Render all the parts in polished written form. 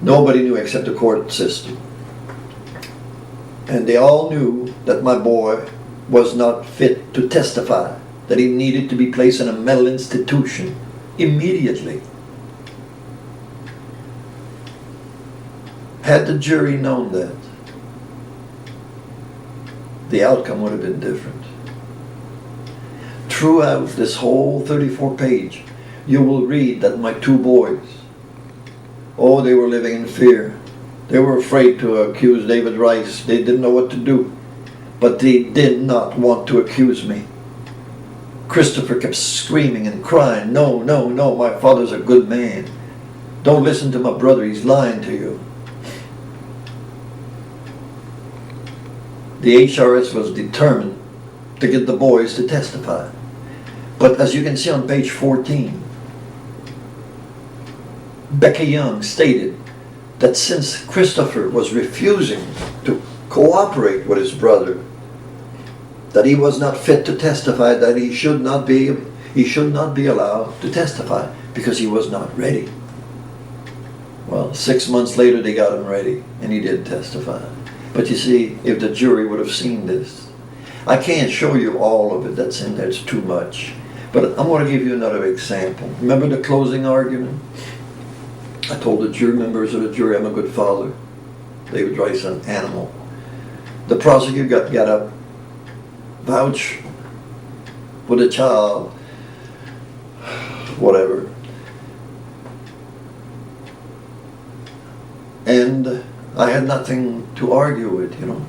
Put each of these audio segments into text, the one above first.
Nobody knew except the court system. And they all knew that my boy was not fit to testify, that he needed to be placed in a mental institution immediately. Had the jury known that, the outcome would have been different. Throughout this whole 34-page, you will read that my two boys, oh, they were living in fear. They were afraid to accuse David Rice. They didn't know what to do. But they did not want to accuse me. Christopher kept screaming and crying, no, no, no, my father's a good man. Don't listen to my brother, he's lying to you. The HRS was determined to get the boys to testify. But as you can see on page 14, Becca Young stated that since Christopher was refusing to cooperate with his brother, that he was not fit to testify, that he should not be allowed to testify because he was not ready. Well, 6 months later they got him ready and he did testify. But you see, if the jury would have seen this, I can't show you all of it that's in there, it's too much. But I'm going to give you another example. Remember the closing argument? I told the jury members of the jury, I'm a good father. David Rice, an animal. The prosecutor got up, vouch for the child, whatever. And I had nothing to argue with, you know.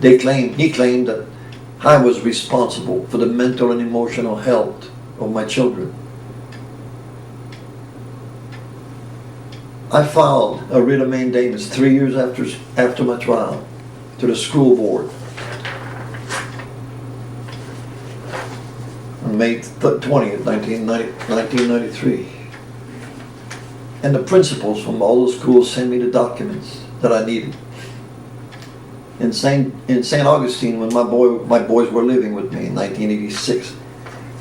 He claimed that I was responsible for the mental and emotional health of my children. I filed a writ of mandamus 3 years after my trial to the school board on May 20th, 1993. And the principals from all the schools sent me the documents that I needed. In St. Augustine, when my boys were living with me in 1986,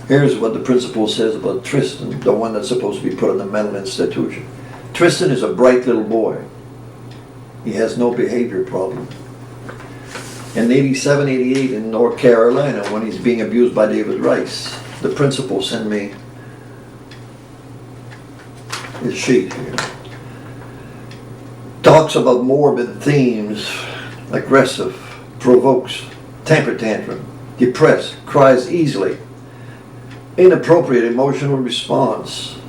here's what the principal says about Tristan, the one that's supposed to be put in the mental institution. Tristan is a bright little boy. He has no behavior problem. In 87, 88 in North Carolina, when he's being abused by David Rice, the principal sent me his sheet here. Talks about morbid themes, aggressive, provokes, temper tantrum, depressed, cries easily, inappropriate emotional response,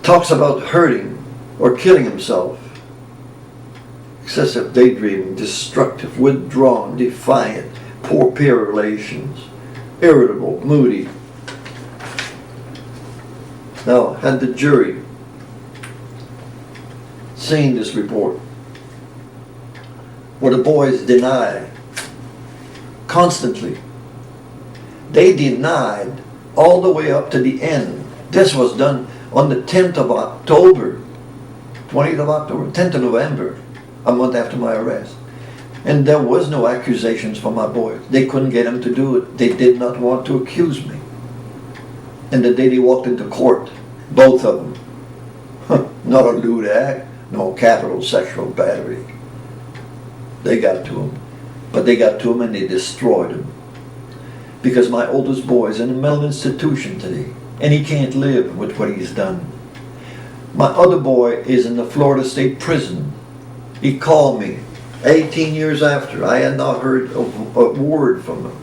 talks about hurting or killing himself, excessive daydreaming, destructive, withdrawn, defiant, poor peer relations, irritable, moody. Now, had the jury seen this report, where the boys deny constantly, they denied all the way up to the end. This was done on the 10th of October, 20th of October, 10th of November, a month after my arrest. And there was no accusations from my boys. They couldn't get them to do it. They did not want to accuse me. And the day they walked into court, both of them, not a lewd act, no capital sexual battery. They got to him. But they got to him and they destroyed him. Because my oldest boy is in a mental institution today. And he can't live with what he's done. My other boy is in the Florida State Prison. He called me 18 years after. I had not heard a word from him.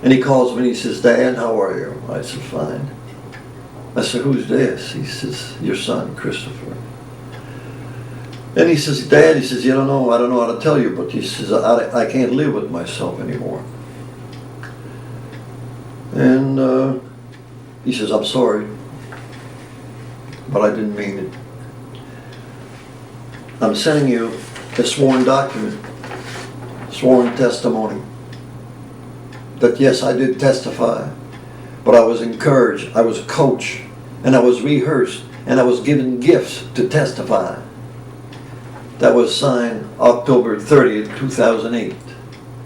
And he calls me and he says, Dad, how are you? I said, fine. I said, who's this? He says, your son, Christopher. And he says, Dad, he says, I don't know how to tell you, but he says, I can't live with myself anymore. And he says, I'm sorry, but I didn't mean it. I'm sending you a sworn document, sworn testimony, that yes, I did testify, but I was encouraged, I was coached, and I was rehearsed, and I was given gifts to testify. That was signed October 30th, 2008.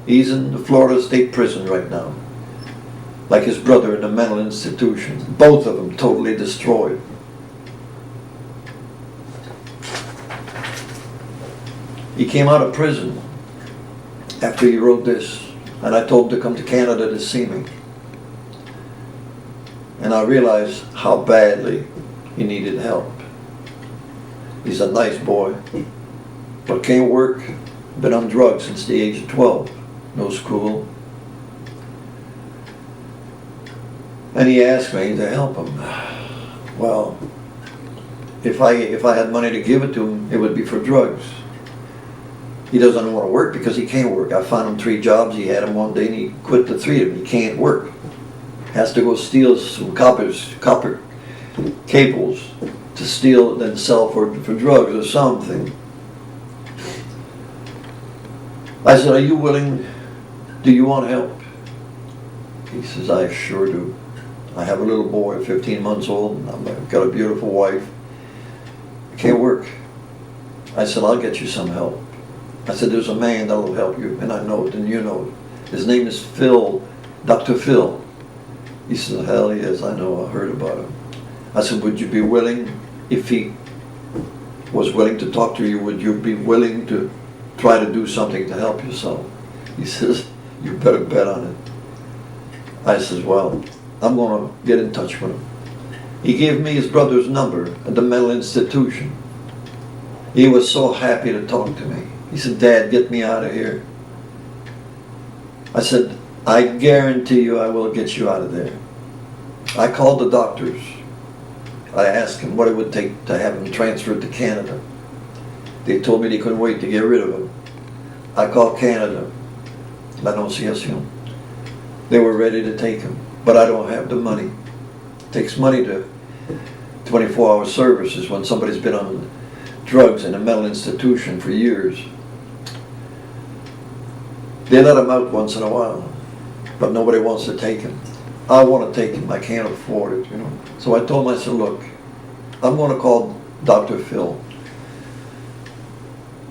He's in the Florida State Prison right now, like his brother in a mental institution. Both of them totally destroyed. He came out of prison after he wrote this, and I told him to come to Canada to see me. And I realized how badly he needed help. He's a nice boy, but can't work, been on drugs since the age of 12, no school. And he asked me to help him. Well, if I had money to give it to him, it would be for drugs. He doesn't want to work because he can't work. I found him 3 jobs. He had them one day and he quit the 3 of them. He can't work. Has to go steal some copper cables to steal and then sell for drugs or something. I said, are you willing? Do you want help? He says, I sure do. I have a little boy, 15 months old, and I've got a beautiful wife. I can't work. I said, I'll get you some help. I said, there's a man that will help you, and I know it, and you know it. His name is Phil, Dr. Phil. He said, hell yes, I know, I heard about him. I said, would you be willing, if he was willing to talk to you, would you be willing to try to do something to help yourself? He says, you better bet on it. I says, well, I'm going to get in touch with him. He gave me his brother's number at the mental institution. He was so happy to talk to me. He said, Dad, get me out of here. I said, I guarantee you I will get you out of there. I called the doctors. I asked him what it would take to have him transferred to Canada. They told me they couldn't wait to get rid of him. I called Canada, La Annonciation. They were ready to take him, but I don't have the money. It takes money to 24-hour services when somebody's been on drugs in a mental institution for years. They let him out once in a while, but nobody wants to take him. I want to take him. I can't afford it, you know. So I told him, I said, look, I'm going to call Dr. Phil.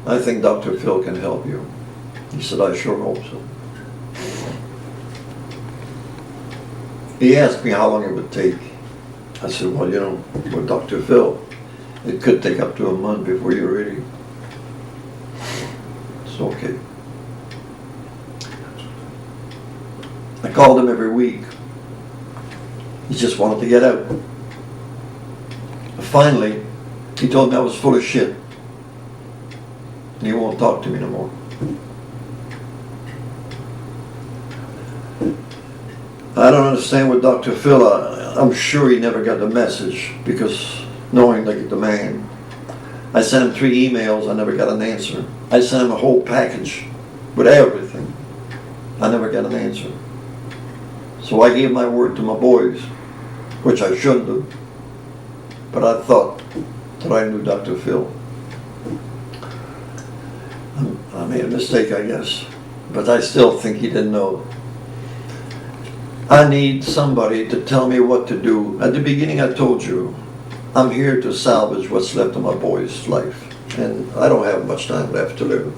I think Dr. Phil can help you. He said, I sure hope so. He asked me how long it would take. I said, well, you know, with Dr. Phil, it could take up to a month before you're ready. It's okay. I called him every week. He just wanted to get out. Finally, he told me I was full of shit. And he won't talk to me no more. I don't understand with Dr. Phil. I'm sure he never got the message because knowing the man. I sent him 3 emails. I never got an answer. I sent him a whole package with everything. I never got an answer. So I gave my word to my boys, which I shouldn't have. But I thought that I knew Dr. Phil. I made a mistake, I guess. But I still think he didn't know. I need somebody to tell me what to do. At the beginning I told you, I'm here to salvage what's left of my boy's life. And I don't have much time left to live.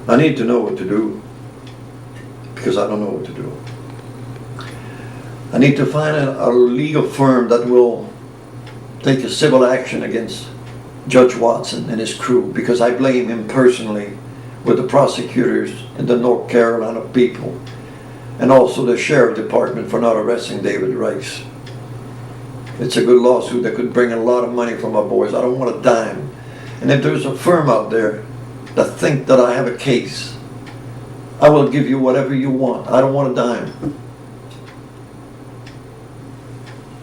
I need to know what to do, because I don't know what to do. I need to find a legal firm that will take a civil action against Judge Watson and his crew, because I blame him personally with the prosecutors and the North Carolina people, and also the Sheriff Department for not arresting David Rice. It's a good lawsuit that could bring a lot of money from my boys. I don't want a dime. And if there's a firm out there that think that I have a case, I will give you whatever you want. I don't want a dime.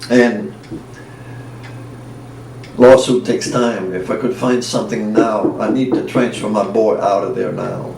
And lawsuit takes time. If I could find something now, I need to transfer my boy out of there now.